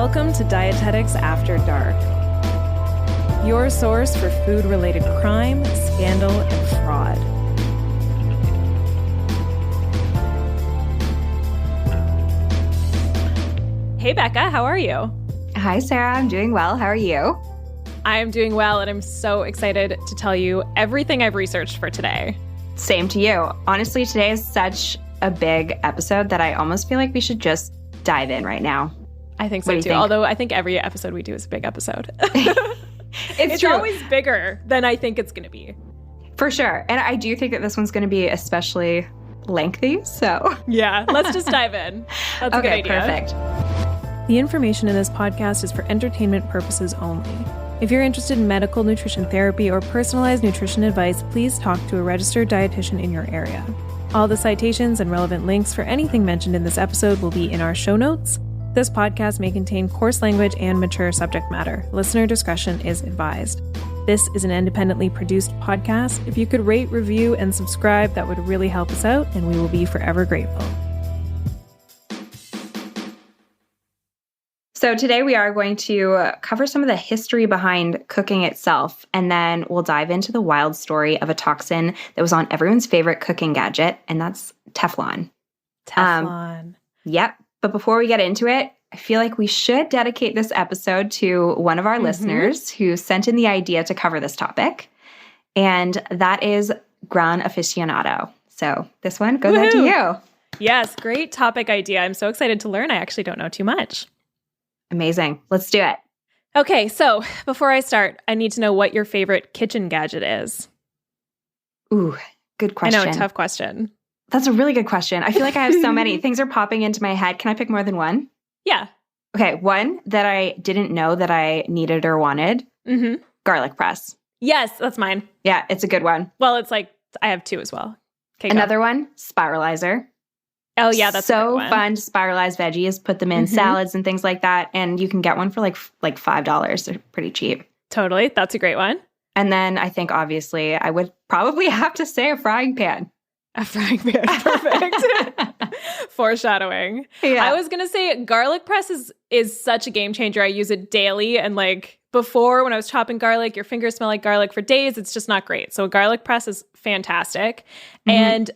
Welcome to Dietetics After Dark, your source for food-related crime, scandal, and fraud. Hey, Becca, how are you? Hi, Sarah. I'm doing well. How are you? I am doing well, and I'm so excited to tell you everything I've researched for today. Same to you. Honestly, today is such a big episode that I almost feel like we should just dive in right now. I think so, too. Although I think every episode we do is a big episode. It's true. Always bigger than I think it's going to be. For sure. And I do think that this one's going to be especially lengthy, so. Yeah, let's just dive in. That's a good idea. Perfect. The information in this podcast is for entertainment purposes only. If you're interested in medical nutrition therapy or personalized nutrition advice, please talk to a registered dietitian in your area. All the citations and relevant links for anything mentioned in this episode will be in our show notes. This podcast may contain coarse language and mature subject matter. Listener discretion is advised. This is an independently produced podcast. If you could rate, review, and subscribe, that would really help us out, and we will be forever grateful. So today we are going to cover some of the history behind cooking itself, and then we'll dive into the wild story of a toxin that was on everyone's favorite cooking gadget, and that's Teflon. Teflon. Yep. But before we get into it, I feel like we should dedicate this episode to one of our listeners who sent in the idea to cover this topic, and that is Gran Aficionado. So this one goes out to you. Yes, great topic idea. I'm so excited to learn. I actually don't know too much. Amazing. Let's do it. Okay, so before I start, I need to know what your favorite kitchen gadget is. Ooh, good question. I know, tough question. That's a really good question. I feel like I have so many. Things are popping into my head. Can I pick more than one? Yeah. Okay, one that I didn't know that I needed or wanted. Garlic press. Yes, that's mine. Yeah, it's a good one. Well, it's like, I have two as well. Okay, another one, Spiralizer. Oh, yeah, that's so a good one. Fun to spiralize veggies, put them in salads and things like that. And you can get one for like $5. They're pretty cheap. Totally. That's a great one. And then I think, obviously, I would probably have to say a frying pan. A frying pan. Perfect. Foreshadowing. Yeah. I was going to say garlic press is such a game changer. I use it daily. And like before, when I was chopping garlic, your fingers smell like garlic for days. It's just not great. So garlic press is fantastic. And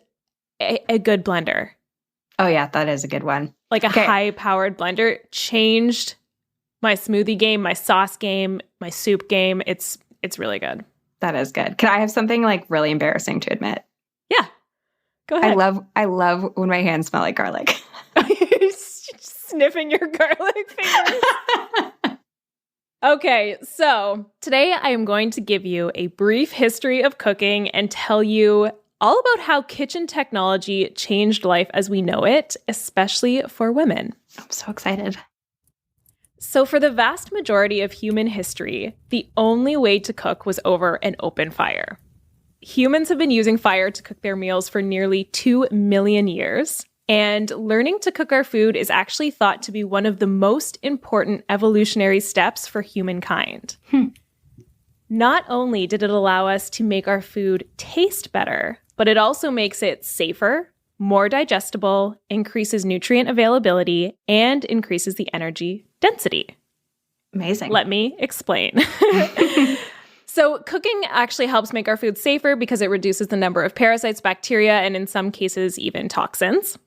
a good blender. Oh, yeah, that is a good one. Like a high-powered blender changed my smoothie game, my sauce game, my soup game. It's really good. That is good. Can I have something like really embarrassing to admit? Yeah. Go ahead. I love when my hands smell like garlic. Sniffing your garlic fingers. Okay, so today I am going to give you a brief history of cooking and tell you all about how kitchen technology changed life as we know it, especially for women. I'm so excited. So for the vast majority of human history, the only way to cook was over an open fire. Humans have been using fire to cook their meals for nearly 2 million years, and learning to cook our food is actually thought to be one of the most important evolutionary steps for humankind. Not only did it allow us to make our food taste better, but it also makes it safer, more digestible, increases nutrient availability, and increases the energy density. Amazing. Let me explain. So cooking actually helps make our food safer because it reduces the number of parasites, bacteria, and in some cases, even toxins.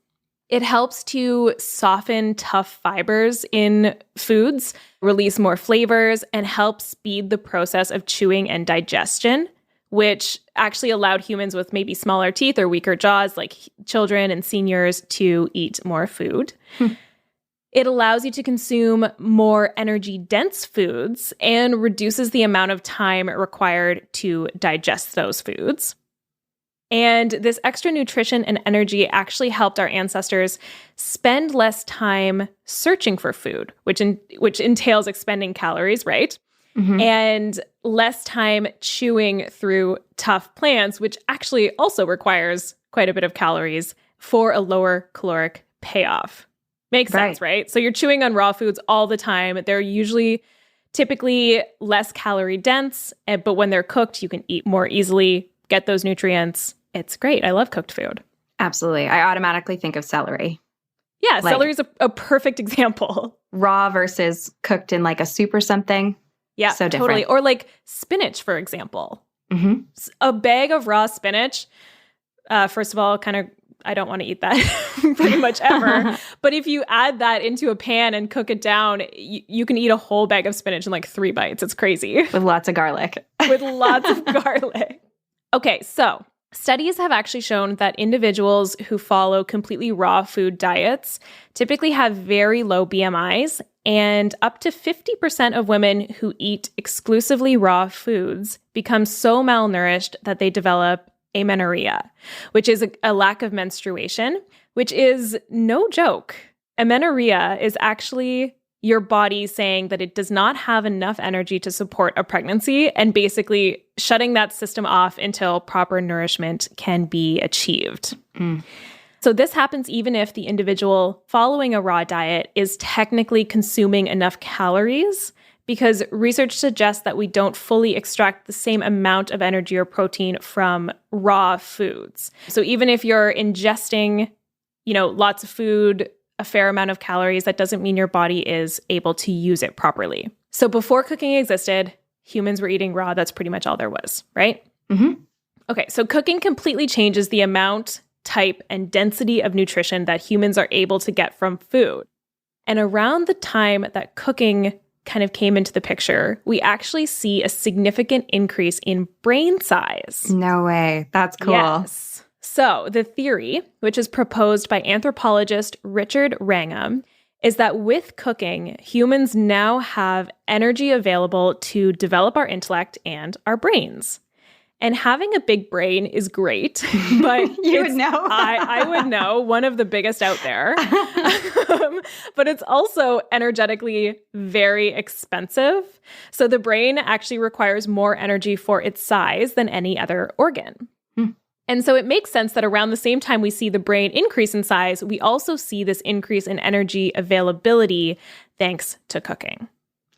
It helps to soften tough fibers in foods, release more flavors, and help speed the process of chewing and digestion, which actually allowed humans with maybe smaller teeth or weaker jaws, like children and seniors, to eat more food. It allows you to consume more energy-dense foods and reduces the amount of time required to digest those foods. And this extra nutrition and energy actually helped our ancestors spend less time searching for food, which entails expending calories, right? And less time chewing through tough plants, which actually also requires quite a bit of calories for a lower caloric payoff. Makes sense, right? So you're chewing on raw foods all the time. They're typically less calorie dense, but when they're cooked, you can eat more easily, get those nutrients. It's great. I love cooked food. Absolutely. I automatically think of celery. Yeah, Like- celery is a perfect example. Raw versus cooked in like a soup or something. Yeah, So different. totally. Or like spinach, for example. Mm-hmm. A bag of raw spinach, first of all, kind of, I don't want to eat that pretty much ever. But if you add that into a pan and cook it down, you can eat a whole bag of spinach in like 3 bites. It's crazy. With lots of garlic. With lots of garlic. Okay, so studies have actually shown that individuals who follow completely raw food diets typically have very low BMIs, and up to 50% of women who eat exclusively raw foods become so malnourished that they develop amenorrhea, which is a lack of menstruation, which is no joke. Amenorrhea is actually your body saying that it does not have enough energy to support a pregnancy and basically shutting that system off until proper nourishment can be achieved. So this happens even if the individual following a raw diet is technically consuming enough calories, because research suggests that we don't fully extract the same amount of energy or protein from raw foods. So even if you're ingesting, lots of food, a fair amount of calories, that doesn't mean your body is able to use it properly. So before cooking existed, humans were eating raw. That's pretty much all there was, right? Mm-hmm. Okay, so cooking completely changes the amount, type, and density of nutrition that humans are able to get from food. And around the time that cooking kind of came into the picture, we actually see a significant increase in brain size. No way. That's cool. Yes. So the theory, which is proposed by anthropologist Richard Wrangham, is that with cooking, humans now have energy available to develop our intellect and our brains. And having a big brain is great, but You would know. I would know, one of the biggest out there. But it's also energetically very expensive. So the brain actually requires more energy for its size than any other organ. And so it makes sense that around the same time we see the brain increase in size, we also see this increase in energy availability thanks to cooking.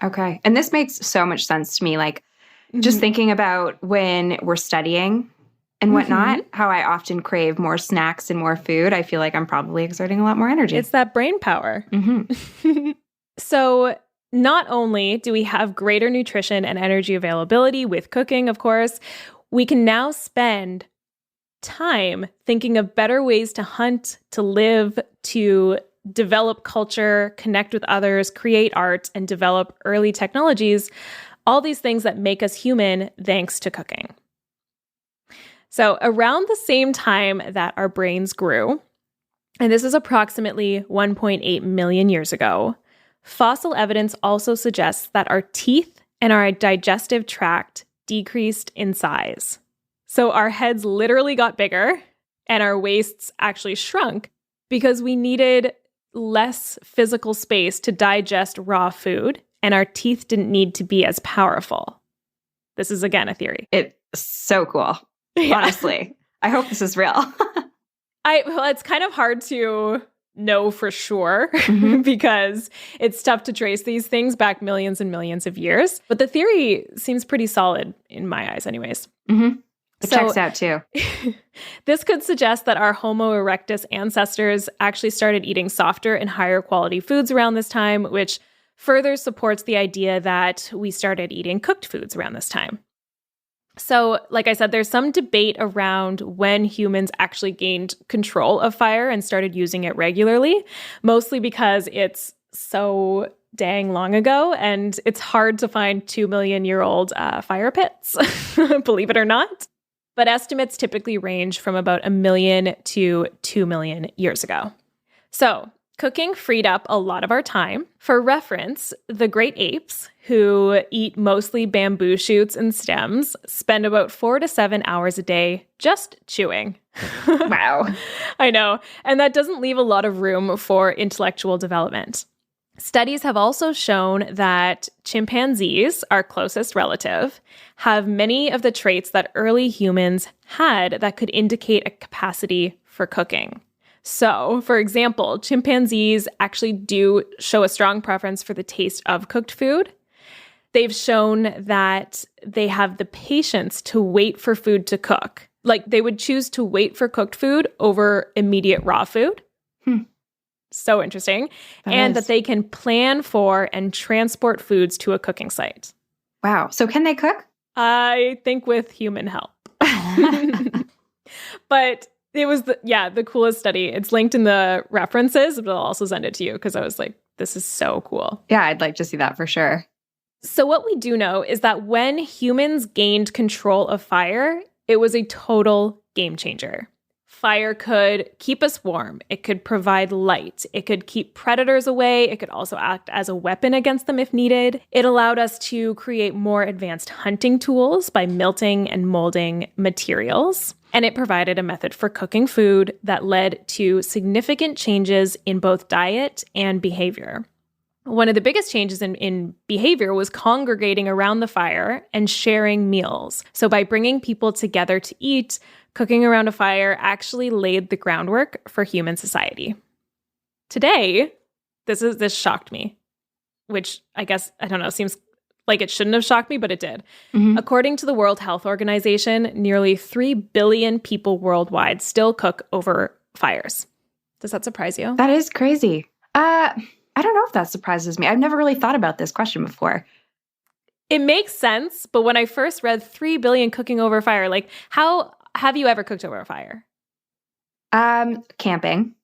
Okay. And this makes so much sense to me. Like, just thinking about when we're studying and whatnot, how I often crave more snacks and more food. I feel like I'm probably exerting a lot more energy. It's that brain power. So not only do we have greater nutrition and energy availability with cooking, of course, we can now spend time thinking of better ways to hunt, to live, to develop culture, connect with others, create art, and develop early technologies. All these things that make us human thanks to cooking. So around the same time that our brains grew, and this is approximately 1.8 million years ago, fossil evidence also suggests that our teeth and our digestive tract decreased in size. So our heads literally got bigger and our waists actually shrunk because we needed less physical space to digest raw food, and our teeth didn't need to be as powerful. This is, again, a theory. It's so cool. Yeah. Honestly. I hope this is real. Well, it's kind of hard to know for sure because it's tough to trace these things back millions and millions of years. But the theory seems pretty solid in my eyes anyways. It checks out too. This could suggest that our Homo erectus ancestors actually started eating softer and higher quality foods around this time, which further supports the idea that we started eating cooked foods around this time. So, like I said, there's some debate around when humans actually gained control of fire and started using it regularly, mostly because it's so dang long ago and it's hard to find 2 million-year-old fire pits, believe it or not. But estimates typically range from about 1 million to 2 million years ago. So, cooking freed up a lot of our time. For reference, the great apes, who eat mostly bamboo shoots and stems, spend about 4 to 7 hours a day just chewing. Wow. I know. And that doesn't leave a lot of room for intellectual development. Studies have also shown that chimpanzees, our closest relative, have many of the traits that early humans had that could indicate a capacity for cooking. So, for example, chimpanzees actually do show a strong preference for the taste of cooked food. They've shown that they have the patience to wait for food to cook. Like, they would choose to wait for cooked food over immediate raw food. So interesting. That they can plan for and transport foods to a cooking site. Wow. So can they cook? I think with human help. But it was the coolest study. It's linked in the references, but I'll also send it to you because I was like, this is so cool. Yeah, I'd like to see that for sure. So what we do know is that when humans gained control of fire, it was a total game changer. Fire could keep us warm. It could provide light. It could keep predators away. It could also act as a weapon against them if needed. It allowed us to create more advanced hunting tools by melting and molding materials. And it provided a method for cooking food that led to significant changes in both diet and behavior. One of the biggest changes in behavior was congregating around the fire and sharing meals. So by bringing people together to eat, cooking around a fire actually laid the groundwork for human society. Today, this shocked me, which I guess, I don't know, seems like it shouldn't have shocked me, but it did. Mm-hmm. According to the World Health Organization, nearly 3 billion people worldwide still cook over fires. Does that surprise you? That is crazy. I don't know if that surprises me. I've never really thought about this question before. It makes sense, but when I first read 3 billion cooking over fire, like how have you ever cooked over a fire? Camping.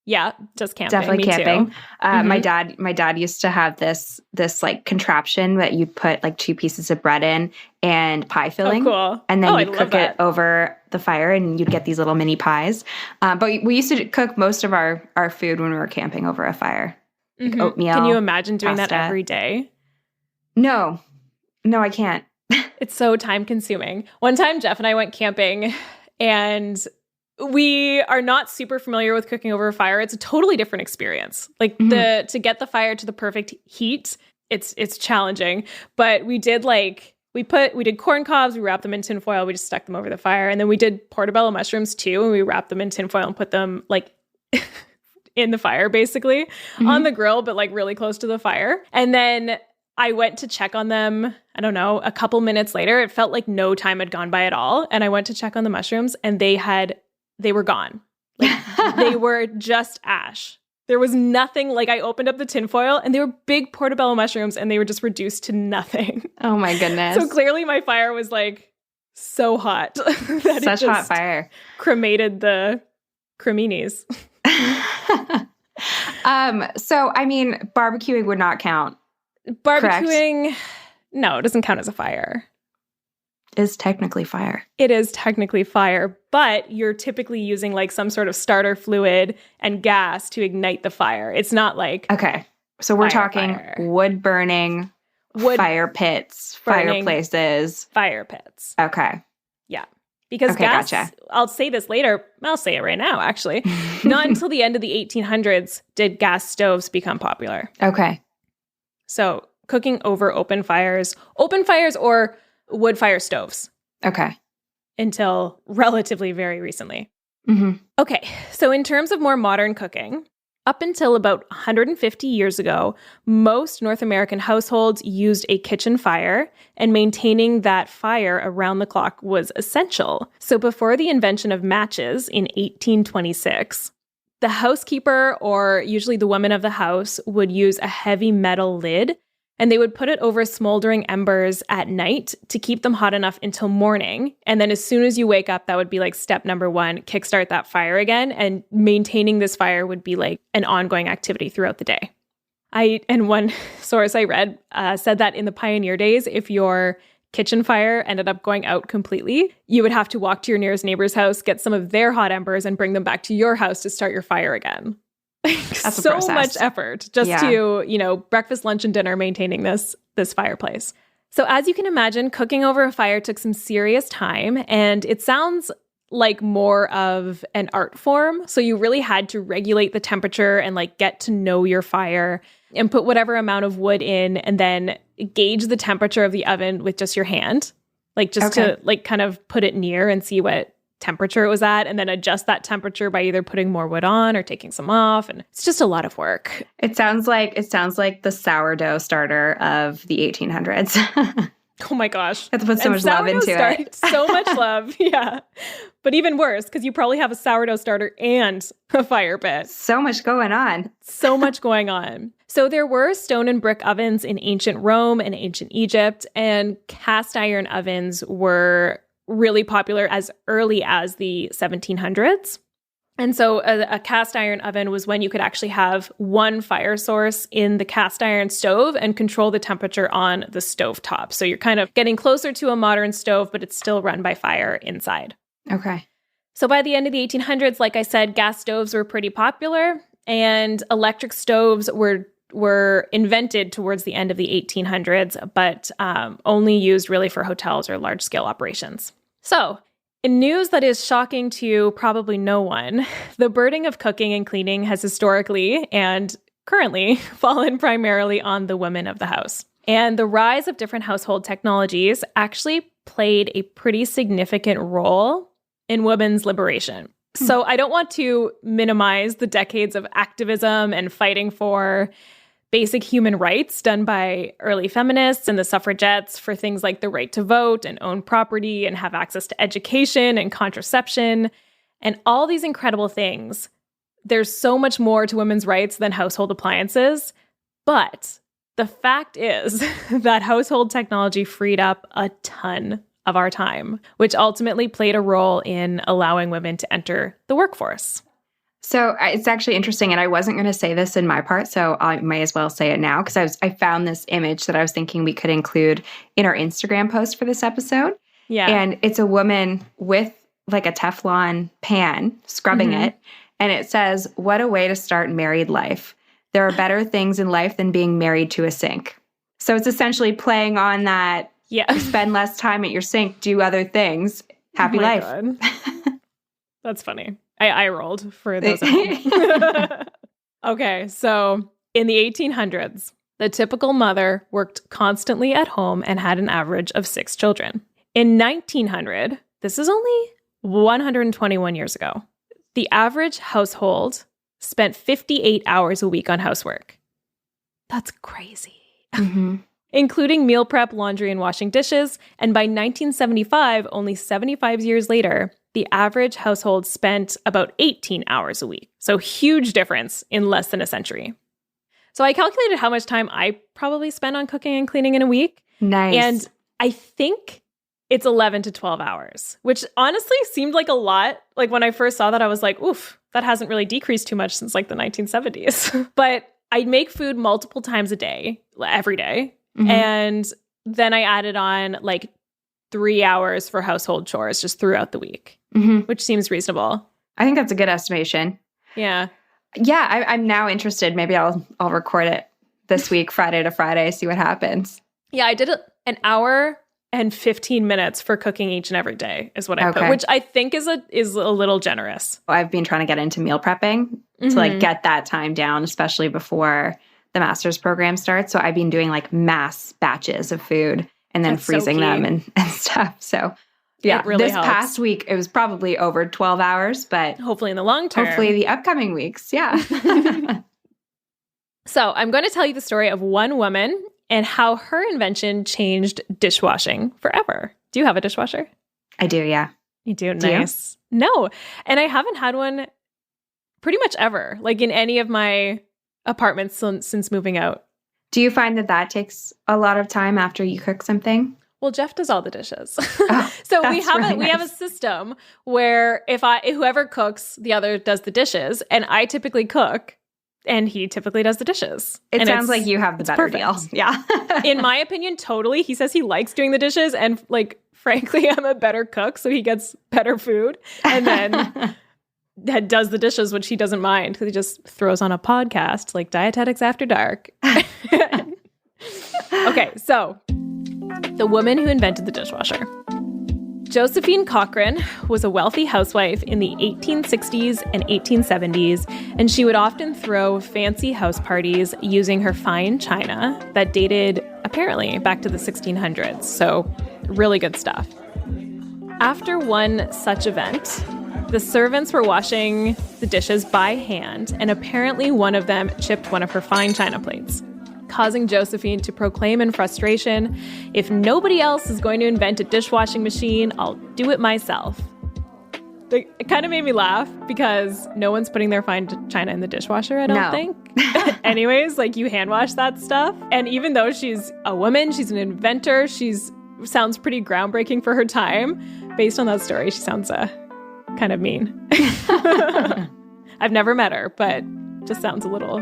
Yeah, just camping. Definitely Me camping. Too. My dad used to have this like contraption that you'd put like 2 pieces of bread in and pie filling. Oh, cool. And then you'd cook it over the fire and you'd get these little mini pies. But we used to cook most of our food when we were camping over a fire. Like oatmeal. Can you imagine doing pasta. that every day? No, I can't. It's so time consuming. One time, Geoff and I went camping and we are not super familiar with cooking over a fire. It's a totally different experience. Like to get the fire to the perfect heat, it's challenging. But we did we did corn cobs, we wrapped them in tinfoil, we just stuck them over the fire. And then we did portobello mushrooms too, and we wrapped them in tinfoil and put them in the fire basically on the grill, but really close to the fire. And then I went to check on them, I don't know, a couple minutes later. It felt like no time had gone by at all. And I went to check on the mushrooms and they were gone. They were just ash. There was nothing. I opened up the tinfoil and they were big portobello mushrooms and they were just reduced to nothing. Oh my goodness. So clearly my fire was so hot. That Such hot fire. Cremated the creminis. So I mean, barbecuing would not count. Barbecuing, correct? No, it doesn't count as a fire. Is technically fire. It is technically fire, but you're typically using some sort of starter fluid and gas to ignite the fire. It's not okay. So we're talking wood burning, fire pits, fireplaces. Fire pits. Okay. Yeah. Because gas, gotcha. I'll say this later. I'll say it right now, actually. Not until the end of the 1800s did gas stoves become popular. Okay. So cooking over open fires or wood fire stoves. Okay. Until relatively very recently. Mm-hmm. Okay. So in terms of more modern cooking, up until about 150 years ago, most North American households used a kitchen fire, and maintaining that fire around the clock was essential. So before the invention of matches in 1826, the housekeeper, or usually the woman of the house, would use a heavy metal lid, and they would put it over smoldering embers at night to keep them hot enough until morning. And then as soon as you wake up, that would be step number 1, kickstart that fire again. And maintaining this fire would be an ongoing activity throughout the day. And one source I read said that in the pioneer days, if your kitchen fire ended up going out completely, you would have to walk to your nearest neighbor's house, get some of their hot embers, and bring them back to your house to start your fire again. That's so much effort just to, breakfast, lunch, and dinner maintaining this fireplace. So as you can imagine, cooking over a fire took some serious time, and it sounds like more of an art form. So you really had to regulate the temperature and get to know your fire and put whatever amount of wood in, and then gauge the temperature of the oven with just your hand, to kind of put it near and see what temperature it was at, and then adjust that temperature by either putting more wood on or taking some off. And it's just a lot of work. It sounds like the sourdough starter of the 1800s. Oh my gosh. Have to put so much love into it. So much love. Yeah. But even worse, because you probably have a sourdough starter and a fire pit. So much going on. So much going on. So there were stone and brick ovens in ancient Rome and ancient Egypt, and cast iron ovens were really popular as early as the 1700s. And so a cast iron oven was when you could actually have one fire source in the cast iron stove and control the temperature on the stove top. So you're kind of getting closer to a modern stove, but it's still run by fire inside. Okay. So by the end of the 1800s, like I said, gas stoves were pretty popular, and electric stoves were invented towards the end of the 1800s, but only used really for hotels or large-scale operations. So in news that is shocking to probably no one, the burden of cooking and cleaning has historically and currently fallen primarily on the women of the house. And the rise of different household technologies actually played a pretty significant role in women's liberation. So I don't want to minimize the decades of activism and fighting for basic human rights done by early feminists and the suffragettes for things like the right to vote and own property and have access to education and contraception and all these incredible things. There's so much more to women's rights than household appliances. But the fact is that household technology freed up a ton of our time, which ultimately played a role in allowing women to enter the workforce. So it's actually interesting, and I wasn't going to say this in my part, so I might as well say it now, because I found this image that I was thinking we could include in our Instagram post for this episode. Yeah. And it's a woman with like a Teflon pan scrubbing it, and it says, "What a way to start married life. There are better things in life than being married to a sink." So it's essentially playing on that, spend less time at your sink, do other things, happy life. God. That's funny. I rolled for those at home. Okay, so in the 1800s, the typical mother worked constantly at home and had an average of 6 children. In 1900, this is only 121 years ago, the average household spent 58 hours a week on housework. That's crazy. Including meal prep, laundry, and washing dishes. And by 1975, only 75 years later, the average household spent about 18 hours a week. So huge difference in less than a century. So I calculated how much time I probably spent on cooking and cleaning in a week. Nice. And I think it's 11 to 12 hours, which honestly seemed like a lot. Like when I first saw that, I was like, oof, that hasn't really decreased too much since like the 1970s. But I'd make food multiple times a day, every day. And then I added on like 3 hours for household chores just throughout the week, which seems reasonable. I think that's a good estimation. Yeah. Yeah, I'm now interested. Maybe I'll record it this week, Friday to Friday, see what happens. Yeah, I did an hour and 15 minutes for cooking each and every day is what I put, which I think is a little generous. I've been trying to get into meal prepping to like get that time down, especially before the master's program starts. So I've been doing like mass batches of food and then freezing them and stuff. So yeah, really this helps. Past week, it was probably over 12 hours, but hopefully in the long term. Hopefully the upcoming weeks. Yeah. So I'm going to tell you the story of one woman and how her invention changed dishwashing forever. Do you have a dishwasher? I do, yeah. You do? Do nice. You? No. And I haven't had one pretty much ever, like in any of my apartments since moving out. Do you find that takes a lot of time after you cook something? Well, Jeff does all the dishes. Oh, so we have a system where whoever cooks, the other does the dishes, and I typically cook and he typically does the dishes. It sounds like you have the better deal. Yeah. In my opinion, totally. He says he likes doing the dishes, and like frankly, I'm a better cook, so he gets better food. And then does the dishes, which he doesn't mind because he just throws on a podcast like Dietetics After Dark. Okay, so the woman who invented the dishwasher. Josephine Cochran was a wealthy housewife in the 1860s and 1870s, and she would often throw fancy house parties using her fine china that dated apparently back to the 1600s. So really good stuff. After one such event, the servants were washing the dishes by hand, and apparently one of them chipped one of her fine china plates. causing Josephine to proclaim in frustration, "If nobody else is going to invent a dishwashing machine, I'll do it myself." It kind of made me laugh because no one's putting their fine china in the dishwasher, I don't think. Anyways, like, you hand wash that stuff. And even though she's a woman, she's an inventor, sounds pretty groundbreaking for her time. Based on that story, she sounds kind of mean. I've never met her, but just sounds a little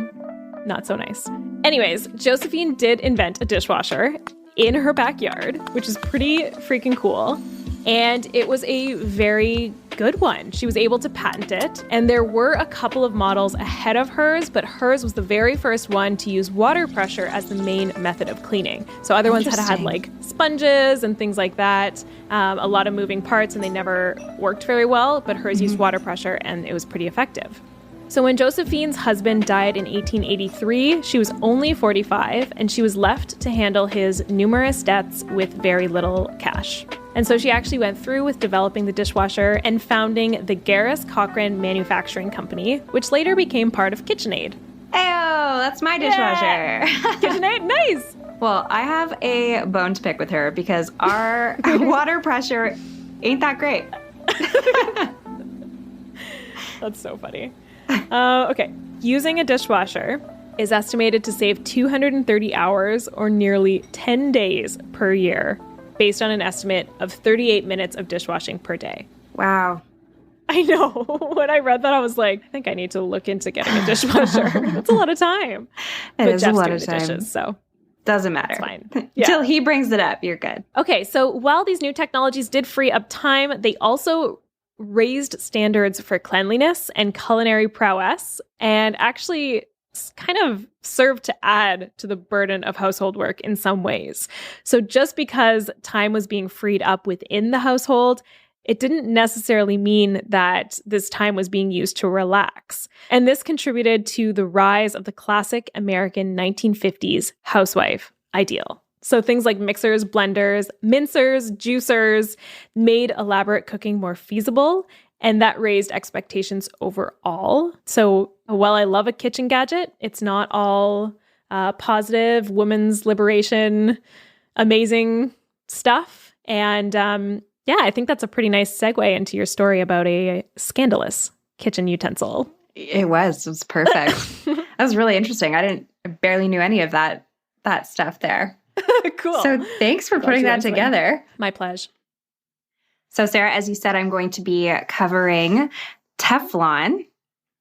not so nice. Anyways, Josephine did invent a dishwasher in her backyard, which is pretty freaking cool. And it was a very good one. She was able to patent it. And there were a couple of models ahead of hers, but hers was the very first one to use water pressure as the main method of cleaning. So other ones had like sponges and things like that, a lot of moving parts, and they never worked very well. But hers used water pressure, and it was pretty effective. So when Josephine's husband died in 1883, she was only 45, and she was left to handle his numerous debts with very little cash. And so she actually went through with developing the dishwasher and founding the Garris Cochran Manufacturing Company, which later became part of KitchenAid. Ayo, that's my dishwasher. Yeah. KitchenAid, nice. Well, I have a bone to pick with her because our water pressure ain't that great. That's so funny. Okay. Using a dishwasher is estimated to save 230 hours or nearly 10 days per year, based on an estimate of 38 minutes of dishwashing per day. Wow. I know. When I read that, I was like, I think I need to look into getting a dishwasher. That's a lot of time. It is a lot of time. Dishes, so doesn't matter. It's fine. Until he brings it up, you're good. Okay, so while these new technologies did free up time, they also raised standards for cleanliness and culinary prowess, and actually kind of served to add to the burden of household work in some ways. So just because time was being freed up within the household, it didn't necessarily mean that this time was being used to relax. And this contributed to the rise of the classic American 1950s housewife ideal. So things like mixers, blenders, mincers, juicers made elaborate cooking more feasible, and that raised expectations overall. So while I love a kitchen gadget, it's not all positive, women's liberation, amazing stuff. And I think that's a pretty nice segue into your story about a scandalous kitchen utensil. It was perfect. That was really interesting. I barely knew any of that stuff there. Cool. So thanks for putting that together. My pleasure. So Sarah, as you said, I'm going to be covering Teflon,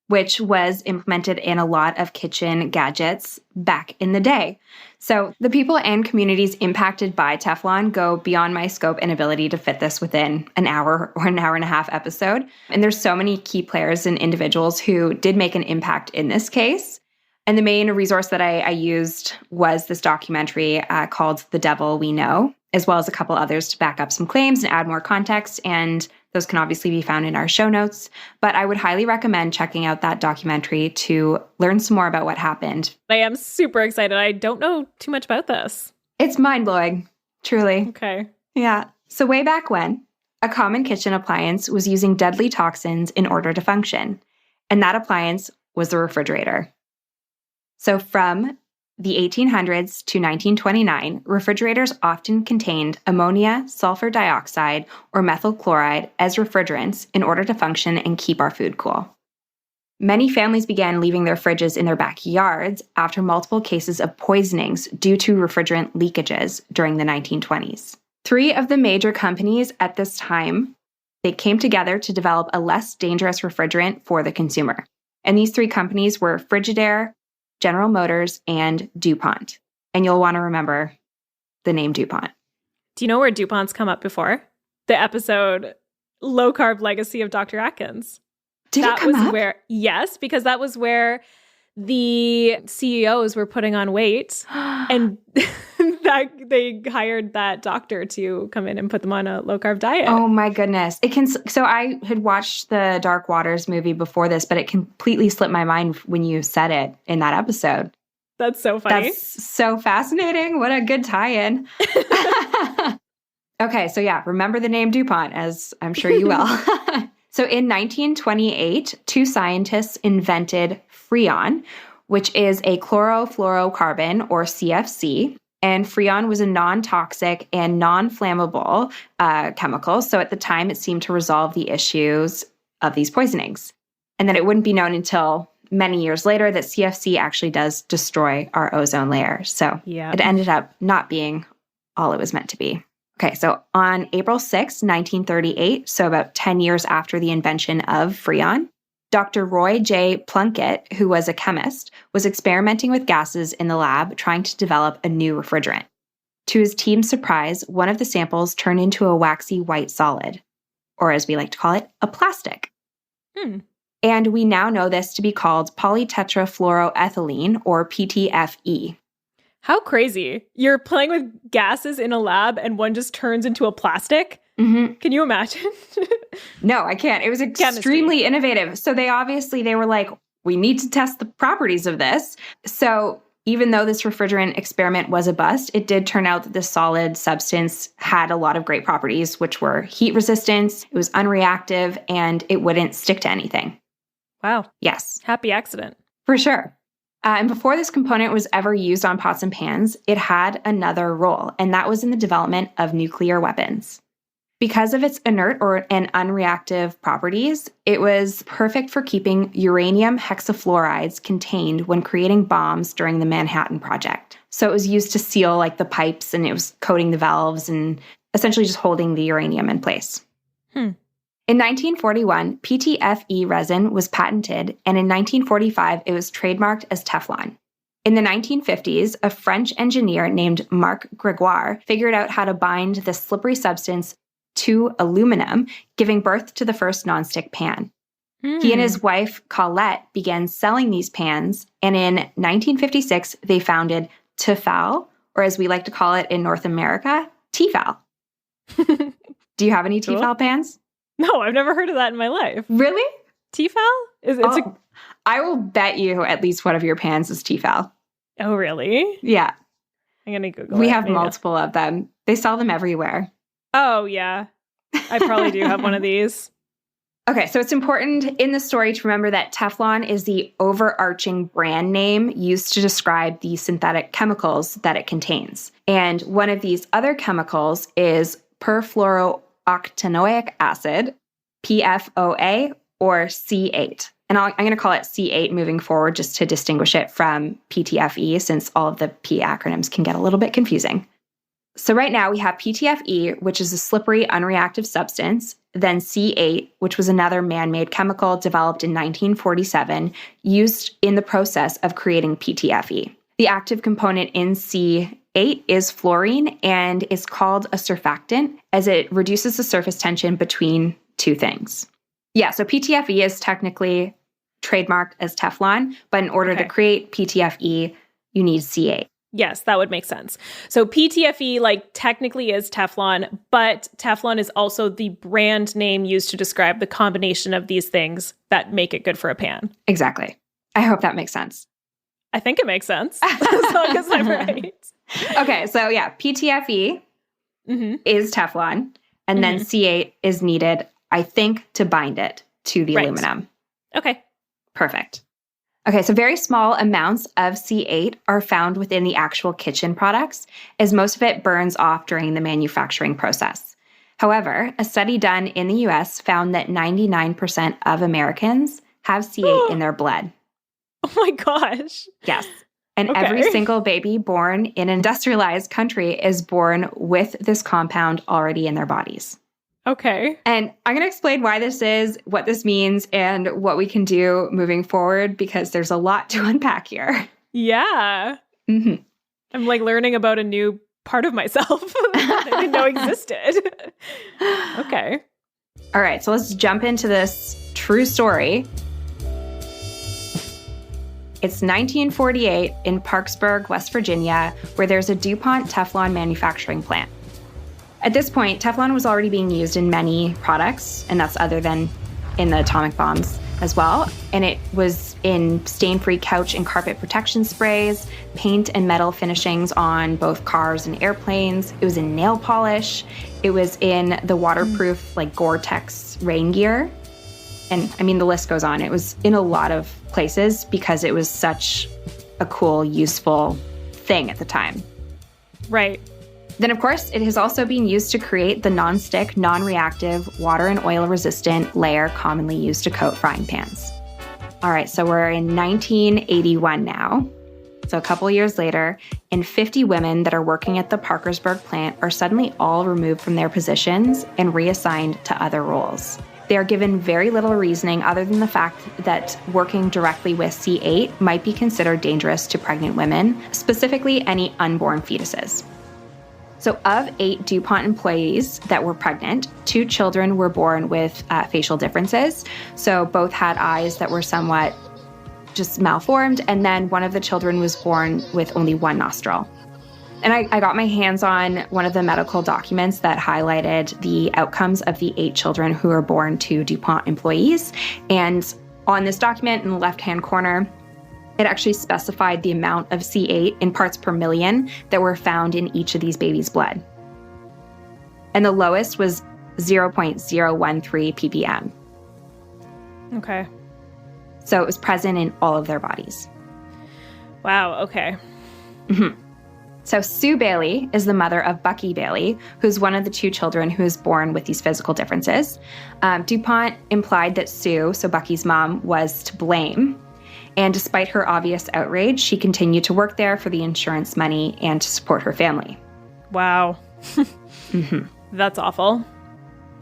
which was implemented in a lot of kitchen gadgets back in the day. So the people and communities impacted by Teflon go beyond my scope and ability to fit this within an hour or an hour and a half episode. And there's so many key players and individuals who did make an impact in this case. And the main resource that I used was this documentary called The Devil We Know, as well as a couple others to back up some claims and add more context. And those can obviously be found in our show notes. But I would highly recommend checking out that documentary to learn some more about what happened. I am super excited. I don't know too much about this. It's mind-blowing, truly. Okay. Yeah. So way back when, a common kitchen appliance was using deadly toxins in order to function. And that appliance was the refrigerator. So from the 1800s to 1929, refrigerators often contained ammonia, sulfur dioxide, or methyl chloride as refrigerants in order to function and keep our food cool. Many families began leaving their fridges in their backyards after multiple cases of poisonings due to refrigerant leakages during the 1920s. 3 of the major companies at this time, they came together to develop a less dangerous refrigerant for the consumer. And these 3 companies were Frigidaire, General Motors, and DuPont. And you'll want to remember the name DuPont. Do you know where DuPont's come up before? The episode Low Carb Legacy of Dr. Atkins. Did it come up? Yes, because that was where the CEOs were putting on weight and they hired that doctor to come in and put them on a low carb diet. Oh my goodness. So I had watched the Dark Waters movie before this, but it completely slipped my mind when you said it in that episode. That's so funny. That's so fascinating. What a good tie-in. Okay, so yeah, remember the name DuPont, as I'm sure you will. So in 1928, 2 scientists invented Freon, which is a chlorofluorocarbon, or CFC. And Freon was a non-toxic and non-flammable chemical. So at the time, it seemed to resolve the issues of these poisonings. And then it wouldn't be known until many years later that CFC actually does destroy our ozone layer. So it ended up not being all it was meant to be. Okay, so on April 6, 1938, so about 10 years after the invention of Freon, Dr. Roy J. Plunkett, who was a chemist, was experimenting with gases in the lab trying to develop a new refrigerant. To his team's surprise, one of the samples turned into a waxy white solid, or as we like to call it, a plastic. And we now know this to be called polytetrafluoroethylene, or PTFE. How crazy. You're playing with gases in a lab and one just turns into a plastic? Can you imagine? No, I can't. It was extremely innovative. So they were like, we need to test the properties of this. So even though this refrigerant experiment was a bust, it did turn out that this solid substance had a lot of great properties, which were heat resistance, it was unreactive, and it wouldn't stick to anything. Wow. Yes. Happy accident. For sure. And before this component was ever used on pots and pans, it had another role, and that was in the development of nuclear weapons. Because of its inert and unreactive properties, it was perfect for keeping uranium hexafluorides contained when creating bombs during the Manhattan Project. So it was used to seal like the pipes, and it was coating the valves and essentially just holding the uranium in place. In 1941, PTFE resin was patented, and in 1945, it was trademarked as Teflon. In the 1950s, a French engineer named Marc Gregoire figured out how to bind this slippery substance to aluminum, giving birth to the first nonstick pan. He and his wife, Colette, began selling these pans, and in 1956, they founded Tefal, or as we like to call it in North America, Tefal. Do you have any Tefal pans? No, I've never heard of that in my life. Really? Tefal? I will bet you at least one of your pans is Tefal. Oh, really? Yeah. I'm going to Google it. We have multiple of them. They sell them everywhere. Oh, yeah. I probably do have one of these. Okay, so it's important in the story to remember that Teflon is the overarching brand name used to describe the synthetic chemicals that it contains. And one of these other chemicals is perfluorooctanoic acid, PFOA, or C8. And I'm going to call it C8 moving forward just to distinguish it from PTFE, since all of the P acronyms can get a little bit confusing. So right now we have PTFE, which is a slippery, unreactive substance, then C8, which was another man-made chemical developed in 1947, used in the process of creating PTFE. The active component in C8 is fluorine and is called a surfactant, as it reduces the surface tension between two things. Yeah, so PTFE is technically trademarked as Teflon, but in order to create PTFE, you need C8. Yes, that would make sense. So PTFE technically is Teflon, but Teflon is also the brand name used to describe the combination of these things that make it good for a pan. Exactly. I hope that makes sense. I think it makes sense, as long as I'm right. Okay, so yeah, PTFE is Teflon, and then C8 is needed, I think, to bind it to the aluminum. Okay. Perfect. Okay, so very small amounts of C8 are found within the actual kitchen products, as most of it burns off during the manufacturing process. However, a study done in the US found that 99% of Americans have C8 in their blood. Oh my gosh. Yes. And every single baby born in an industrialized country is born with this compound already in their bodies. Okay. And I'm going to explain why this is, what this means, and what we can do moving forward, because there's a lot to unpack here. Yeah. I'm learning about a new part of myself that I didn't know existed. Okay. All right, so let's jump into this true story. It's 1948 in Parkersburg, West Virginia, where there's a DuPont Teflon manufacturing plant. At this point, Teflon was already being used in many products, and that's other than in the atomic bombs as well. And it was in stain-free couch and carpet protection sprays, paint and metal finishings on both cars and airplanes. It was in nail polish. It was in the waterproof Gore-Tex rain gear. And I mean, the list goes on. It was in a lot of places because it was such a cool, useful thing at the time. Right. Then, of course, it has also been used to create the non-stick, non-reactive, water and oil-resistant layer commonly used to coat frying pans. All right, so we're in 1981 now. So a couple years later, and 50 women that are working at the Parkersburg plant are suddenly all removed from their positions and reassigned to other roles. They are given very little reasoning other than the fact that working directly with C8 might be considered dangerous to pregnant women, specifically any unborn fetuses. So of 8 DuPont employees that were pregnant, 2 children were born with facial differences. So both had eyes that were somewhat just malformed, and then one of the children was born with only one nostril. And I got my hands on one of the medical documents that highlighted the outcomes of the 8 children who were born to DuPont employees. And on this document in the left-hand corner, it actually specified the amount of C8 in parts per million that were found in each of these babies' blood. And the lowest was 0.013 ppm. Okay. So it was present in all of their bodies. Wow, okay. Mm-hmm. So Sue Bailey is the mother of Bucky Bailey, who's one of the 2 children who was born with these physical differences. DuPont implied that Sue, so Bucky's mom, was to blame. And despite her obvious outrage, she continued to work there for the insurance money and to support her family. Wow. Mm-hmm. That's awful.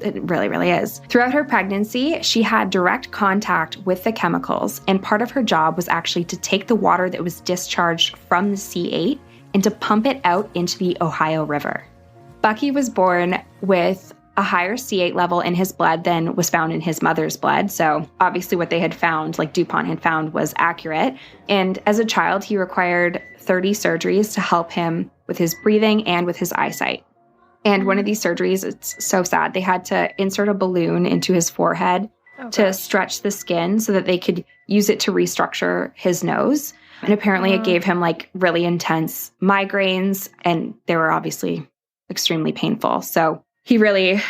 It really, really is. Throughout her pregnancy, she had direct contact with the chemicals, and part of her job was actually to take the water that was discharged from the C8 and to pump it out into the Ohio River. Bucky was born with a higher C8 level in his blood than was found in his mother's blood. So obviously what they had found, like DuPont had found, was accurate. And as a child, he required 30 surgeries to help him with his breathing and with his eyesight. And one of these surgeries, it's so sad, they had to insert a balloon into his forehead to stretch the skin so that they could use it to restructure his nose. And apparently it gave him like really intense migraines, and they were obviously extremely painful. So he really,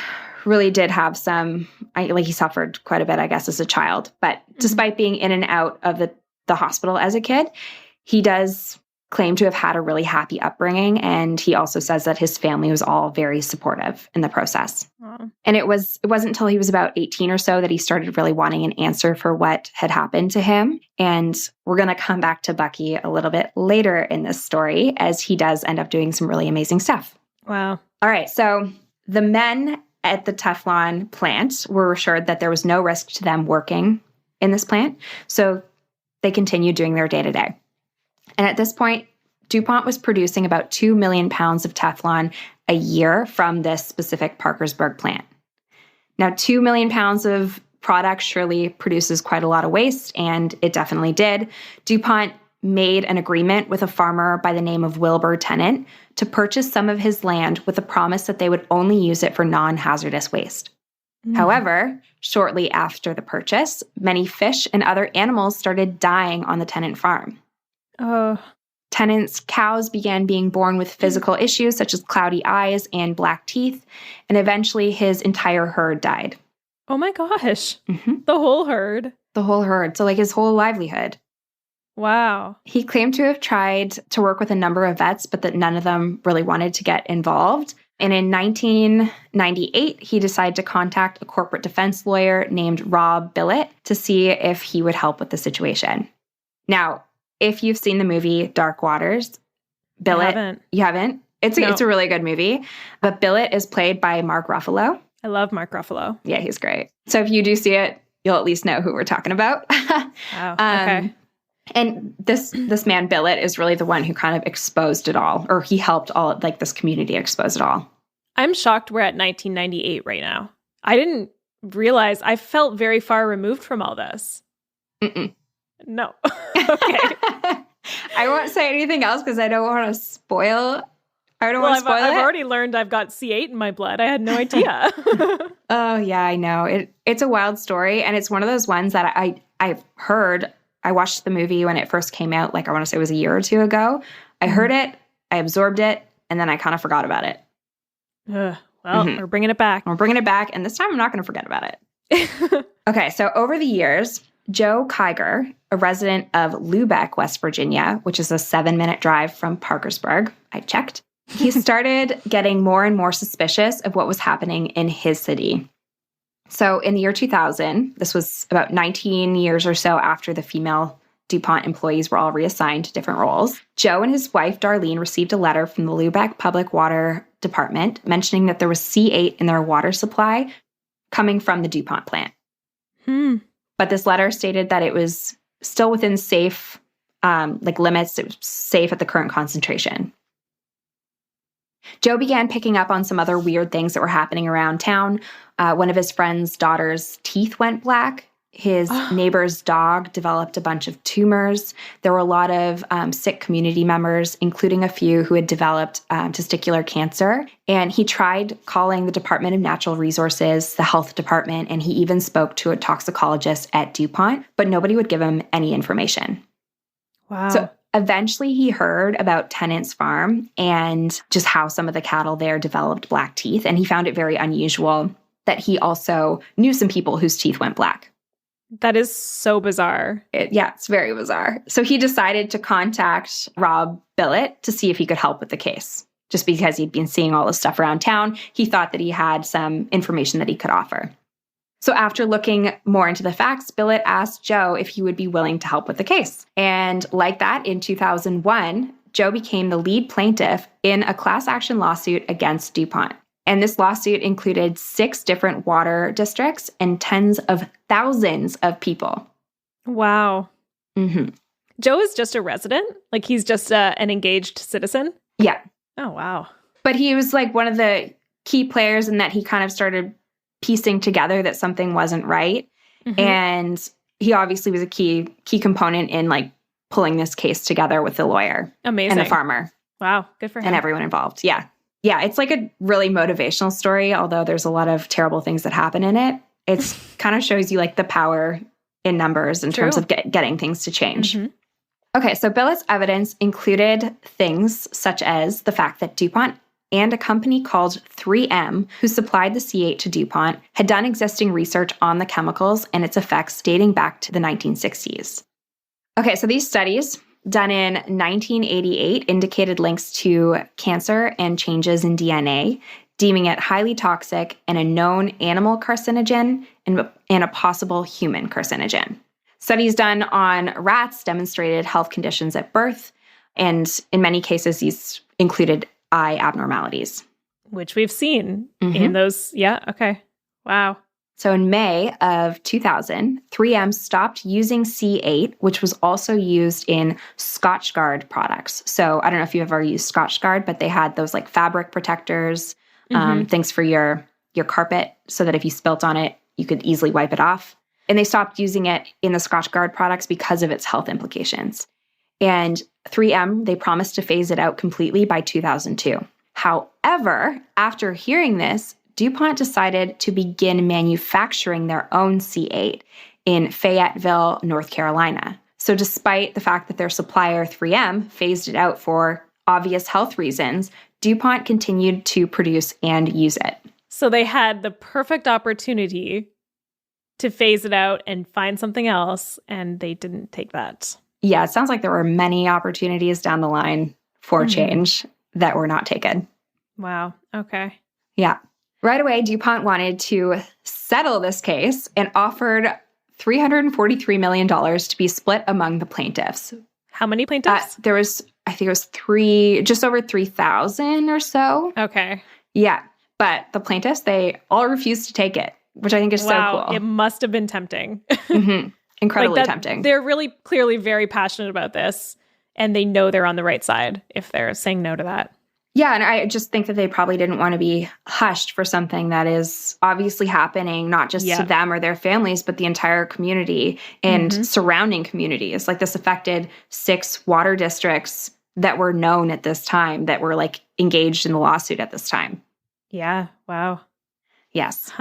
really did have he suffered quite a bit, I guess, as a child. But despite being in and out of the hospital as a kid, he does claim to have had a really happy upbringing. And he also says that his family was all very supportive in the process. Wow. And it wasn't until he was about 18 or so that he started really wanting an answer for what had happened to him. And we're going to come back to Bucky a little bit later in this story, as he does end up doing some really amazing stuff. Wow. All right. So the men at the Teflon plant were assured that there was no risk to them working in this plant. So they continued doing their day-to-day. And at this point, DuPont was producing about 2 million pounds of Teflon a year from this specific Parkersburg plant. Now, 2 million pounds of product surely produces quite a lot of waste, and it definitely did. DuPont made an agreement with a farmer by the name of Wilbur Tennant to purchase some of his land with a promise that they would only use it for non-hazardous waste. However, shortly after the purchase, many fish and other animals started dying on the Tennant farm. Oh. Tennant's cows began being born with physical issues such as cloudy eyes and black teeth, and eventually his entire herd died. Oh my gosh. Mm-hmm. The whole herd. The whole herd. So like his whole livelihood. Wow. He claimed to have tried to work with a number of vets, but that none of them really wanted to get involved. And in 1998, he decided to contact a corporate defense lawyer named Rob Billett to see if he would help with the situation. Now, if you've seen the movie Dark Waters, Billett... You haven't? It's a really good movie. But Billett is played by Mark Ruffalo. I love Mark Ruffalo. Yeah, he's great. So if you do see it, you'll at least know who we're talking about. Wow, okay. And this man, Billett, is really the one who kind of exposed it all, or he helped all, like, this community expose it all. I'm shocked we're at 1998 right now. I didn't realize. I felt very far removed from all this. Mm-mm. No. Okay. I won't say anything else because I don't want to spoil. I've already learned I've got C8 in my blood. I had no idea. Oh, yeah, I know. It's a wild story, and it's one of those ones that I've heard. I watched the movie when it first came out, like I want to say it was a year or two ago. I heard it, I absorbed it, and then I kind of forgot about it. Well, we're bringing it back. We're bringing it back, and this time I'm not going to forget about it. Okay, so over the years, Joe Kiger, a resident of Lubeck, West Virginia, which is a 7-minute drive from Parkersburg, I checked, he started getting more and more suspicious of what was happening in his city. So in the year 2000, this was about 19 years or so after the female DuPont employees were all reassigned to different roles, Joe and his wife, Darlene, received a letter from the Lubeck Public Water Department mentioning that there was C8 in their water supply coming from the DuPont plant. But this letter stated that it was still within safe limits. It was safe at the current concentration. Joe began picking up on some other weird things that were happening around town. One of his friend's daughter's teeth went black. His neighbor's dog developed a bunch of tumors. There were a lot of sick community members, including a few who had developed testicular cancer. And he tried calling the Department of Natural Resources, the health department, and he even spoke to a toxicologist at DuPont, but nobody would give him any information. Wow. So eventually he heard about Tennant's farm and just how some of the cattle there developed black teeth. And he found it very unusual that he also knew some people whose teeth went black. That is so bizarre. It's very bizarre. So he decided to contact Rob Billett to see if he could help with the case. Just because he'd been seeing all this stuff around town, he thought that he had some information that he could offer. So after looking more into the facts, Billett asked Joe if he would be willing to help with the case. And like that, in 2001, Joe became the lead plaintiff in a class action lawsuit against DuPont. And this lawsuit included 6 different water districts and tens of thousands of people. Wow. Joe is just a resident? Like he's just an engaged citizen? Yeah. Oh, wow. But he was like one of the key players in that he kind of started piecing together that something wasn't right. And he obviously was a key component in like pulling this case together with the lawyer. Amazing. And the farmer. Wow. Good for him. And everyone involved. Yeah. Yeah, it's like a really motivational story, although there's a lot of terrible things that happen in it. It kind of shows you like the power in numbers in terms of getting things to change. Okay, so Billett's evidence included things such as the fact that DuPont and a company called 3M, who supplied the C8 to DuPont, had done existing research on the chemicals and its effects dating back to the 1960s. Okay, so these studies done in 1988 indicated links to cancer and changes in DNA, deeming it highly toxic and a known animal carcinogen and a possible human carcinogen. Studies done on rats demonstrated health conditions at birth, and in many cases, these included eye abnormalities. Which we've seen in those. Yeah, okay. Wow. So in May of 2000, 3M stopped using C8, which was also used in Scotchgard products. So I don't know if you've ever used Scotchgard, but they had those like fabric protectors, things for your carpet so that if you spilt on it, you could easily wipe it off. And they stopped using it in the Scotchgard products because of its health implications. And 3M, they promised to phase it out completely by 2002. However, after hearing this, DuPont decided to begin manufacturing their own C8 in Fayetteville, North Carolina. So despite the fact that their supplier, 3M, phased it out for obvious health reasons, DuPont continued to produce and use it. So they had the perfect opportunity to phase it out and find something else, and they didn't take that. Yeah, it sounds like there were many opportunities down the line for change that were not taken. Wow. Okay. Yeah. Right away, DuPont wanted to settle this case and offered $343 million to be split among the plaintiffs. How many plaintiffs? There was, I think it was just over 3,000 or so. Okay. Yeah. But the plaintiffs, they all refused to take it, which I think is so cool. It must have been tempting. Incredibly tempting. They're really clearly very passionate about this, and they know they're on the right side if they're saying no to that. Yeah, and I just think that they probably didn't want to be hushed for something that is obviously happening, not just to them or their families, but the entire community and surrounding communities. Like this affected 6 water districts that were known at this time, that were like engaged in the lawsuit at this time. Yeah, wow. Yes.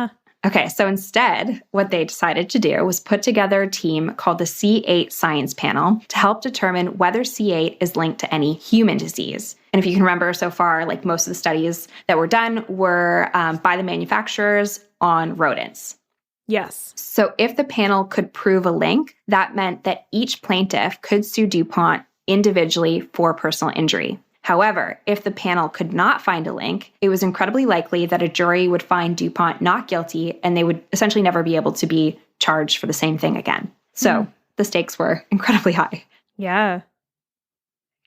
Okay, so instead, what they decided to do was put together a team called the C8 Science Panel to help determine whether C8 is linked to any human disease. And if you can remember so far, like most of the studies that were done were by the manufacturers on rodents. Yes. So if the panel could prove a link, that meant that each plaintiff could sue DuPont individually for personal injury. However, if the panel could not find a link, it was incredibly likely that a jury would find DuPont not guilty and they would essentially never be able to be charged for the same thing again. So the stakes were incredibly high. Yeah.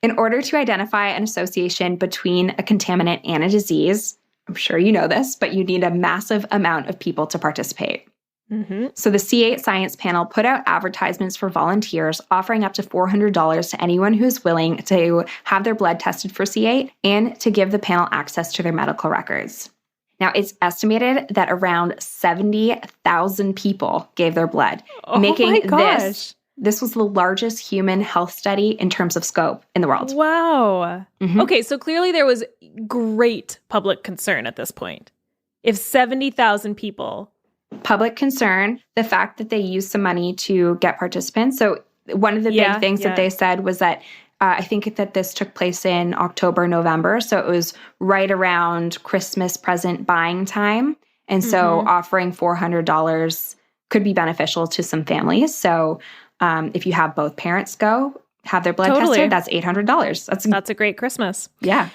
In order to identify an association between a contaminant and a disease, I'm sure you know this, but you need a massive amount of people to participate. So the C8 Science Panel put out advertisements for volunteers offering up to $400 to anyone who's willing to have their blood tested for C8 and to give the panel access to their medical records. Now, it's estimated that around 70,000 people gave their blood, making this was the largest human health study in terms of scope in the world. Wow. Okay, so clearly there was great public concern at this point. If 70,000 people... Public concern, the fact that they used some money to get participants. So one of the big things that they said was that I think that this took place in October, November. So it was right around Christmas present buying time. And so offering $400 could be beneficial to some families. So if you have both parents go, have their blood tested, that's $800. That's a great Christmas. Yeah.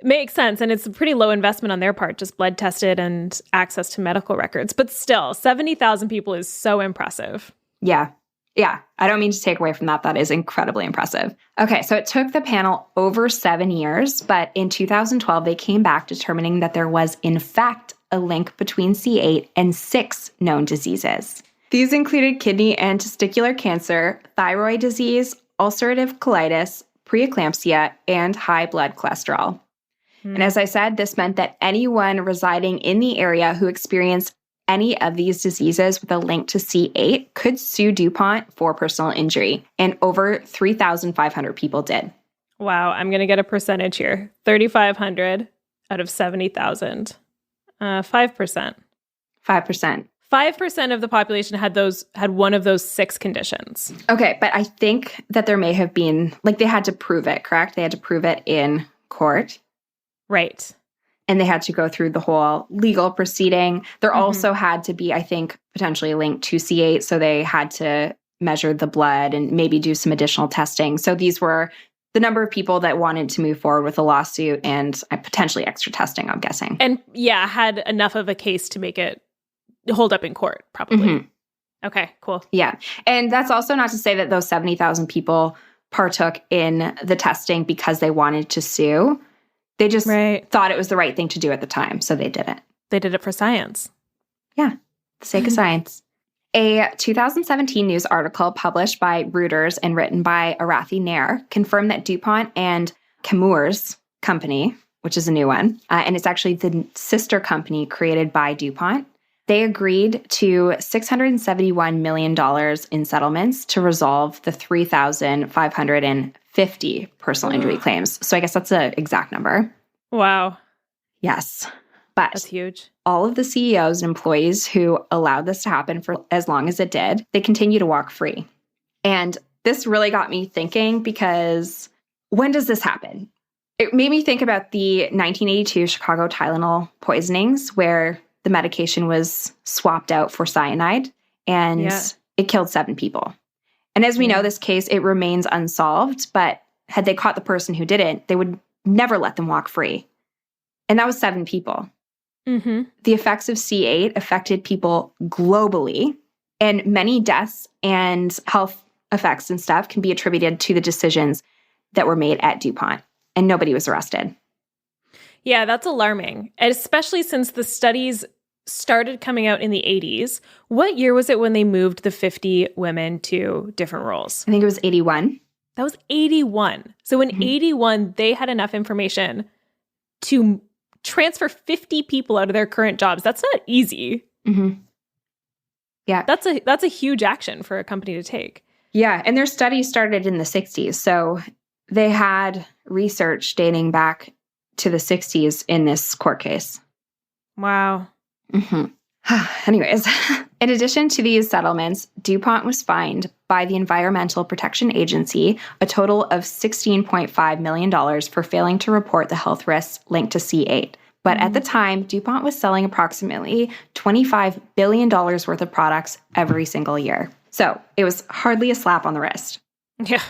Makes sense. And it's a pretty low investment on their part, just blood tested and access to medical records. But still, 70,000 people is so impressive. Yeah. Yeah. I don't mean to take away from that. That is incredibly impressive. Okay. So it took the panel over 7 years, but in 2012, they came back determining that there was, in fact, a link between C8 and 6 known diseases. These included kidney and testicular cancer, thyroid disease, ulcerative colitis, preeclampsia, and high blood cholesterol. And as I said, this meant that anyone residing in the area who experienced any of these diseases with a link to C8 could sue DuPont for personal injury. And over 3,500 people did. Wow. I'm going to get a percentage here. 3,500 out of 70,000. 5%. 5%. 5% of the population had one of those 6 conditions. Okay, but I think that there may have been, they had to prove it, correct? They had to prove it in court. Right. And they had to go through the whole legal proceeding. There also had to be, I think, potentially linked to C8. So they had to measure the blood and maybe do some additional testing. So these were the number of people that wanted to move forward with a lawsuit and potentially extra testing, I'm guessing. And had enough of a case to make it hold up in court, probably. Okay, cool. Yeah. And that's also not to say that those 70,000 people partook in the testing because they wanted to sue. They just thought it was the right thing to do at the time, so they did it. They did it for science. Yeah, the sake of science. A 2017 news article published by Reuters and written by Arathi Nair confirmed that DuPont and Chemours Company, which is a new one, and it's actually the sister company created by DuPont, they agreed to $671 million in settlements to resolve the 3,550 personal injury claims. So I guess that's the exact number. Wow. Yes. But that's huge. All of the CEOs and employees who allowed this to happen for as long as it did, they continue to walk free. And this really got me thinking, because when does this happen? It made me think about the 1982 Chicago Tylenol poisonings, where the medication was swapped out for cyanide, and it killed 7 people. And as we know, this case, it remains unsolved, but had they caught the person who did it, they would never let them walk free. And that was 7 people. The effects of C8 affected people globally, and many deaths and health effects and stuff can be attributed to the decisions that were made at DuPont, and nobody was arrested. Yeah, that's alarming, especially since the studies started coming out in the 80s. What year was it when they moved the 50 women to different roles? I think it was 81. That was 81. So in 81, they had enough information to transfer 50 people out of their current jobs. That's not easy. Yeah. That's a huge action for a company to take. Yeah, and their study started in the 60s. So they had research dating back to the 60s in this court case. Wow. Anyways, in addition to these settlements, DuPont was fined by the Environmental Protection Agency a total of $16.5 million for failing to report the health risks linked to C8. But at the time, DuPont was selling approximately $25 billion worth of products every single year. So it was hardly a slap on the wrist. Yeah.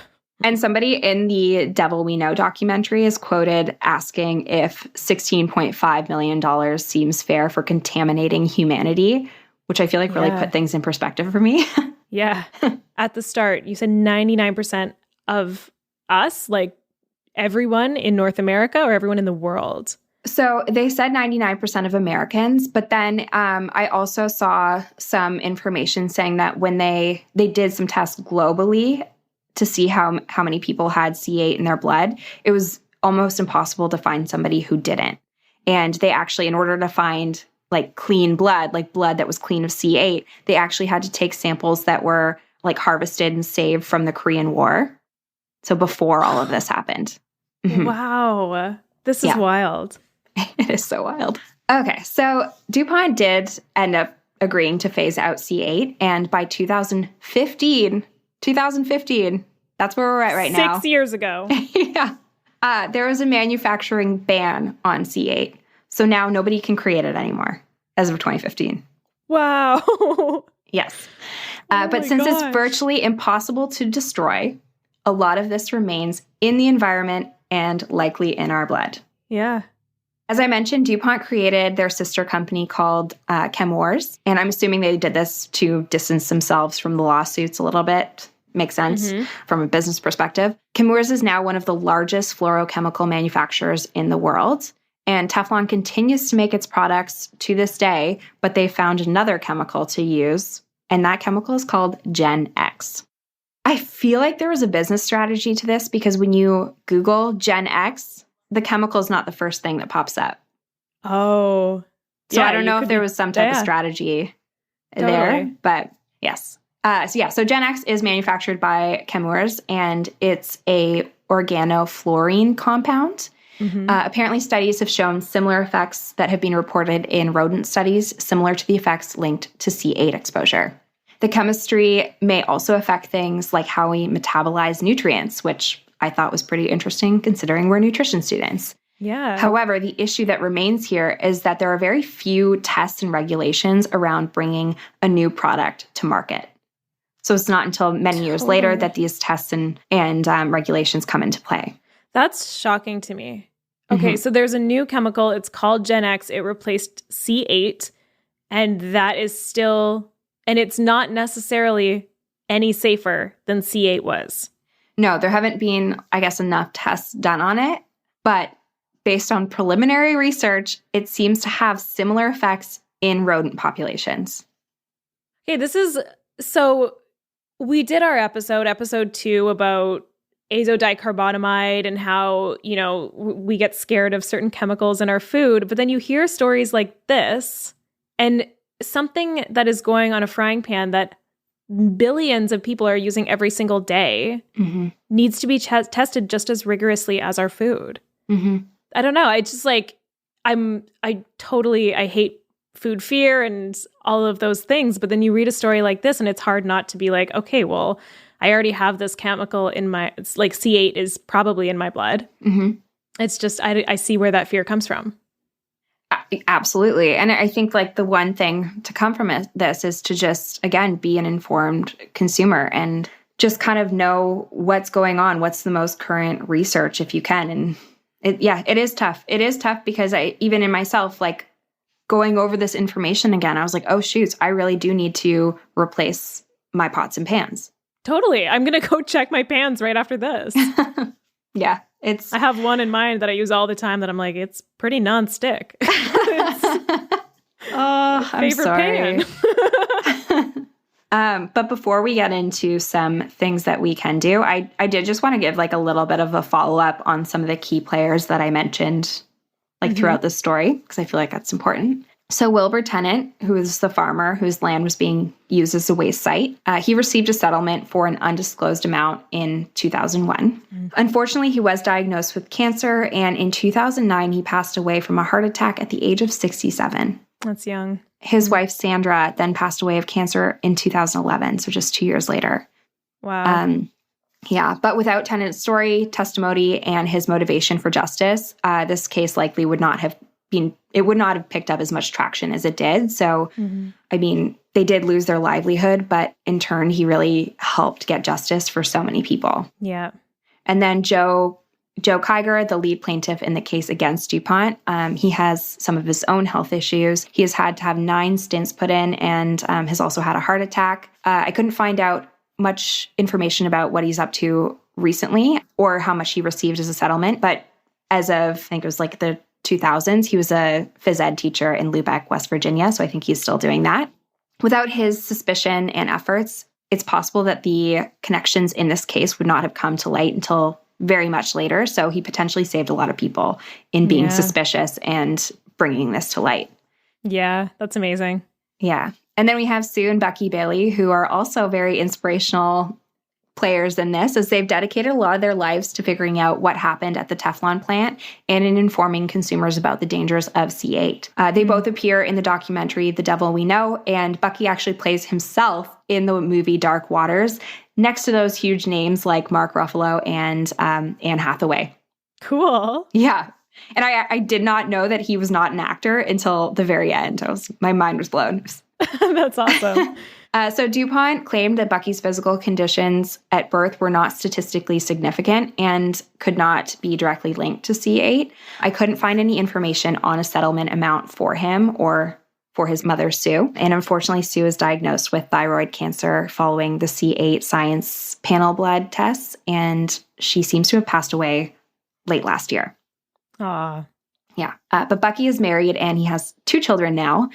And somebody in the Devil We Know documentary is quoted asking if $16.5 million seems fair for contaminating humanity, which I feel like really put things in perspective for me. Yeah. At the start, you said 99% of us, like everyone in North America or everyone in the world? So they said 99% of Americans, but then I also saw some information saying that when they did some tests globally to see how many people had C8 in their blood, it was almost impossible to find somebody who didn't. And they actually, in order to find like clean blood, like blood that was clean of C8, they actually had to take samples that were like harvested and saved from the Korean War. So before all of this happened. Mm-hmm. Wow. This is wild. It is so wild. Okay, so DuPont did end up agreeing to phase out C8. And by 2015, that's where we're at right now. 6 years ago. Yeah. There was a manufacturing ban on C8. So now nobody can create it anymore as of 2015. Wow. Yes. But since it's virtually impossible to destroy, a lot of this remains in the environment and likely in our blood. Yeah. As I mentioned, DuPont created their sister company called Chemours, and I'm assuming they did this to distance themselves from the lawsuits a little bit. Makes sense from a business perspective. Chemours is now one of the largest fluorochemical manufacturers in the world, and Teflon continues to make its products to this day, but they found another chemical to use, and that chemical is called Gen X. I feel like there was a business strategy to this because when you Google Gen X, the chemical is not the first thing that pops up. Oh. So I don't know if there was some type of strategy there, but yes. So Gen X is manufactured by Chemours, and it's a organofluorine compound. Apparently, studies have shown similar effects that have been reported in rodent studies, similar to the effects linked to C8 exposure. The chemistry may also affect things like how we metabolize nutrients, which I thought was pretty interesting considering we're nutrition students. Yeah. However, the issue that remains here is that there are very few tests and regulations around bringing a new product to market. So it's not until many years later that these tests and regulations come into play. That's shocking to me. Okay, so there's a new chemical. It's called Gen X. It replaced C8, and that is still, and it's not necessarily any safer than C8 was. No, there haven't been, I guess, enough tests done on it. But based on preliminary research, it seems to have similar effects in rodent populations. Okay, so we did our episode 2, about azodicarbonamide and how, we get scared of certain chemicals in our food. But then you hear stories like this, and something that is going on a frying pan that billions of people are using every single day needs to be tested just as rigorously as our food. I don't know. I just I hate food fear and all of those things. But then you read a story like this and it's hard not to be like, okay, well, I already have this chemical in it's like C8 is probably in my blood. It's just, I see where that fear comes from. Absolutely. And I think like the one thing to come from this is to just, again, be an informed consumer and just kind of know what's going on, what's the most current research if you can. And it is tough. It is tough because even in myself, like going over this information again, I was like, oh, shoot, I really do need to replace my pots and pans. Totally. I'm going to go check my pans right after this. Yeah. I have one in mind that I use all the time that I'm like, it's pretty nonstick. I'm sorry. But before we get into some things that we can do, I did just want to give like a little bit of a follow-up on some of the key players that I mentioned like throughout the story, because I feel like that's important. So Wilbur Tennant, who is the farmer whose land was being used as a waste site, he received a settlement for an undisclosed amount in 2001. Unfortunately, he was diagnosed with cancer, and in 2009, he passed away from a heart attack at the age of 67. That's young. His wife, Sandra, then passed away of cancer in 2011, so just 2 years later. Wow. But without Tennant's story, testimony, and his motivation for justice, this case likely would not have it would not have picked up as much traction as it did. So, I mean, they did lose their livelihood, but in turn, he really helped get justice for so many people. Yeah. And then Joe Kiger, the lead plaintiff in the case against DuPont, he has some of his own health issues. He has had to have 9 stents put in and has also had a heart attack. I couldn't find out much information about what he's up to recently or how much he received as a settlement. But as of, I think it was like the 2000s, he was a phys ed teacher in Lubeck, West Virginia. So I think he's still doing that. Without his suspicion and efforts, it's possible that the connections in this case would not have come to light until very much later. So he potentially saved a lot of people in being suspicious and bringing this to light. Yeah, that's amazing. Yeah. And then we have Sue and Becky Bailey, who are also very inspirational players in this, as they've dedicated a lot of their lives to figuring out what happened at the Teflon plant and in informing consumers about the dangers of C8. They both appear in the documentary The Devil We Know, and Bucky actually plays himself in the movie Dark Waters, next to those huge names like Mark Ruffalo and Anne Hathaway. Cool. Yeah. And I did not know that he was not an actor until the very end. My mind was blown. That's awesome. So DuPont claimed that Bucky's physical conditions at birth were not statistically significant and could not be directly linked to C8. I couldn't find any information on a settlement amount for him or for his mother, Sue. And unfortunately, Sue is diagnosed with thyroid cancer following the C8 science panel blood tests, and she seems to have passed away late last year. Aw. Yeah. But Bucky is married and he has 2 children now.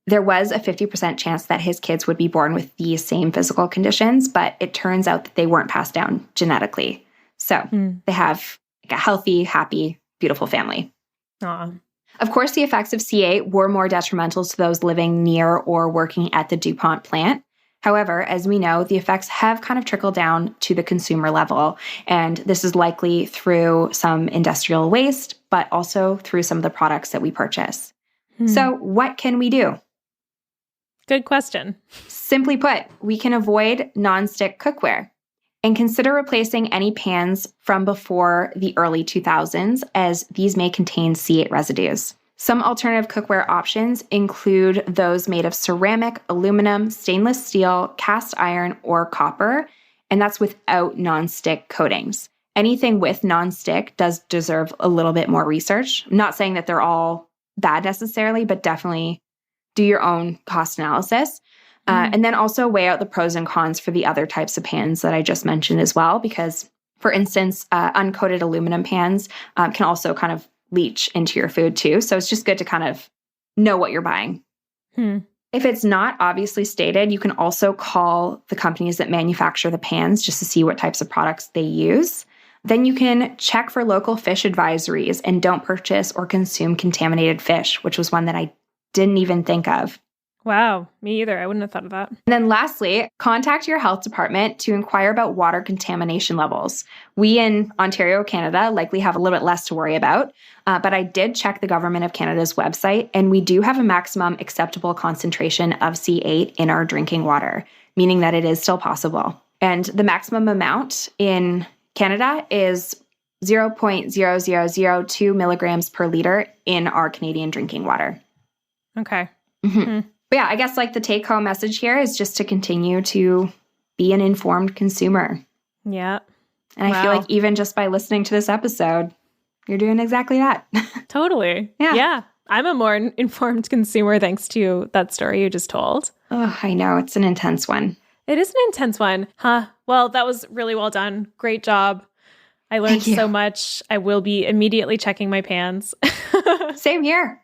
There was a 50% chance that his kids would be born with these same physical conditions, but it turns out that they weren't passed down genetically. So they have like a healthy, happy, beautiful family. Aw. Of course, the effects of C8 were more detrimental to those living near or working at the DuPont plant. However, as we know, the effects have kind of trickled down to the consumer level, and this is likely through some industrial waste, but also through some of the products that we purchase. So what can we do? Good question. Simply put, we can avoid nonstick cookware and consider replacing any pans from before the early 2000s, as these may contain C8 residues. Some alternative cookware options include those made of ceramic, aluminum, stainless steel, cast iron, or copper, and that's without nonstick coatings. Anything with nonstick does deserve a little bit more research. I'm not saying that they're all bad necessarily, but definitely do your own cost analysis. And then also weigh out the pros and cons for the other types of pans that I just mentioned as well, because, for instance, uncoated aluminum pans can also kind of leach into your food too. So it's just good to kind of know what you're buying. If it's not obviously stated, you can also call the companies that manufacture the pans just to see what types of products they use. Then you can check for local fish advisories and don't purchase or consume contaminated fish, which was one that I didn't even think of. Wow, me either. I wouldn't have thought of that. And then lastly, contact your health department to inquire about water contamination levels. We in Ontario, Canada, likely have a little bit less to worry about, but I did check the Government of Canada's website, and we do have a maximum acceptable concentration of C8 in our drinking water, meaning that it is still possible. And the maximum amount in Canada is 0.0002 milligrams per liter in our Canadian drinking water. Okay. But yeah, I guess like the take-home message here is just to continue to be an informed consumer. Yeah. And I feel like even just by listening to this episode, you're doing exactly that. Totally. Yeah. I'm a more informed consumer thanks to that story you just told. Oh, I know. It's an intense one. It is an intense one. Well, that was really well done. Great job. I learned so much. I will be immediately checking my pans. Same here.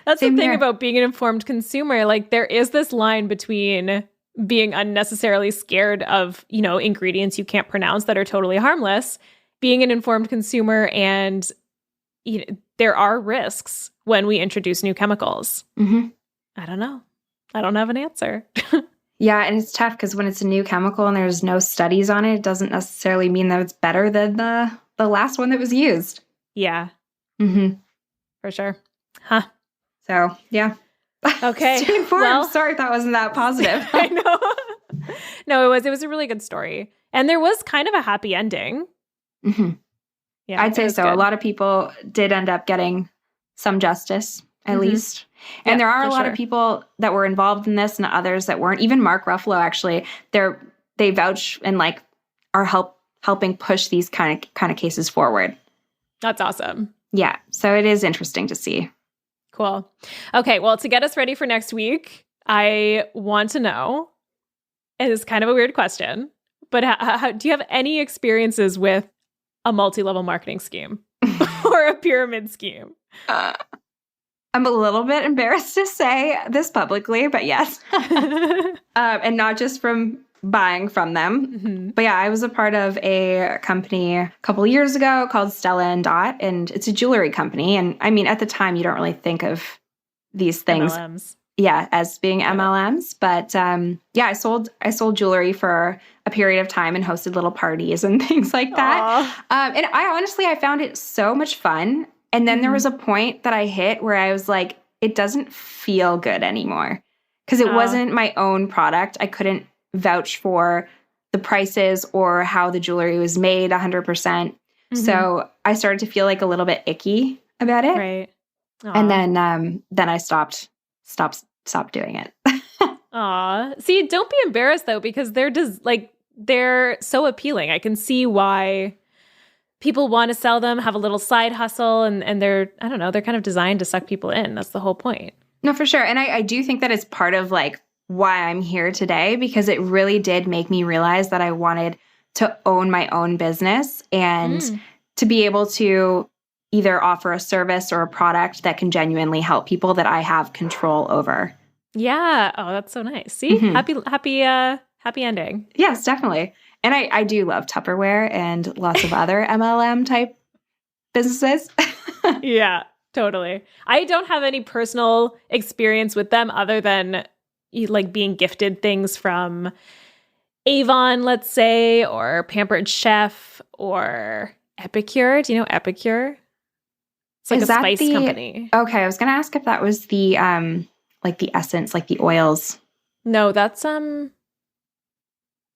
That's the thing about being an informed consumer. Like, there is this line between being unnecessarily scared of, ingredients you can't pronounce that are totally harmless, being an informed consumer, and there are risks when we introduce new chemicals. I don't know. I don't have an answer. Yeah, and it's tough because when it's a new chemical and there's no studies on it, it doesn't necessarily mean that it's better than the last one that was used. Yeah. For sure. So, yeah. Okay. Stay informed. Well, sorry if that wasn't that positive. I know. No, it was a really good story. And there was kind of a happy ending. Yeah, I'd say so. Good. A lot of people did end up getting some justice, at least. And there are a lot of people that were involved in this and others that weren't. Even Mark Ruffalo, actually, they vouch and like are helping push these kind of cases forward. That's awesome. Yeah. So it is interesting to see. Cool. Okay. Well, to get us ready for next week, I want to know, and it's kind of a weird question, but how, do you have any experiences with a multi-level marketing scheme or a pyramid scheme? I'm a little bit embarrassed to say this publicly, but yes. And not just from buying from them. But yeah, I was a part of a company a couple of years ago called Stella and Dot, and it's a jewelry company. And I mean, at the time, you don't really think of these things MLMs. Yeah, as being MLMs. But yeah, I sold jewelry for a period of time and hosted little parties and things like that. And I found it so much fun. And then there was a point that I hit where I was like, it doesn't feel good anymore because it wasn't my own product. I couldn't vouch for the prices or how the jewelry was made 100%. So I started to feel like a little bit icky about it. Right. And then I stopped doing it. Aw. See, don't be embarrassed though, because they're so appealing. I can see why people want to sell them, have a little side hustle, and they're, I don't know, they're kind of designed to suck people in. That's the whole point. No, for sure. And I do think that it's part of like why I'm here today, because it really did make me realize that I wanted to own my own business and to be able to either offer a service or a product that can genuinely help people that I have control over. Yeah. Oh, that's so nice. See? Happy ending. Yes, definitely. And I do love Tupperware and lots of other MLM type businesses. Yeah, totally. I don't have any personal experience with them other than like being gifted things from Avon, let's say, or Pampered Chef or Epicure. Do you know Epicure? It's like a spice company. Okay, I was going to ask if that was the like the essence, like the oils. No, that's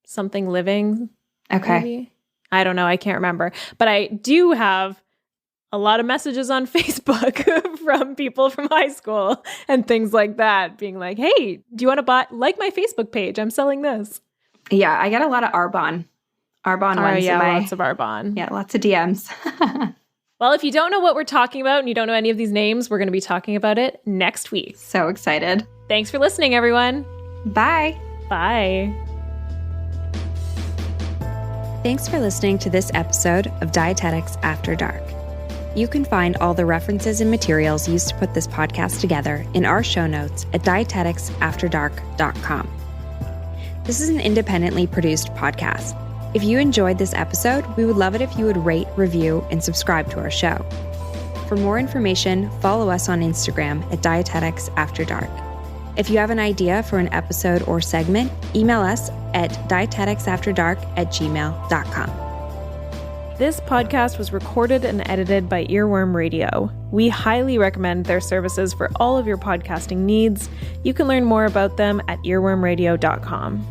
something living. Okay. Maybe? I don't know. I can't remember. But I do have a lot of messages on Facebook from people from high school and things like that being like, hey, do you want to like my Facebook page? I'm selling this. Yeah, I get a lot of Arbonne. Arbonne ones. Yeah, lots of Arbonne. Yeah, lots of DMs. Well, if you don't know what we're talking about and you don't know any of these names, we're going to be talking about it next week. So excited. Thanks for listening, everyone. Bye. Bye. Thanks for listening to this episode of Dietetics After Dark. You can find all the references and materials used to put this podcast together in our show notes at dieteticsafterdark.com. This is an independently produced podcast. If you enjoyed this episode, we would love it if you would rate, review, and subscribe to our show. For more information, follow us on Instagram at Dietetics After Dark. If you have an idea for an episode or segment, email us at dieteticsafterdark@gmail.com. This podcast was recorded and edited by Earworm Radio. We highly recommend their services for all of your podcasting needs. You can learn more about them at earwormradio.com.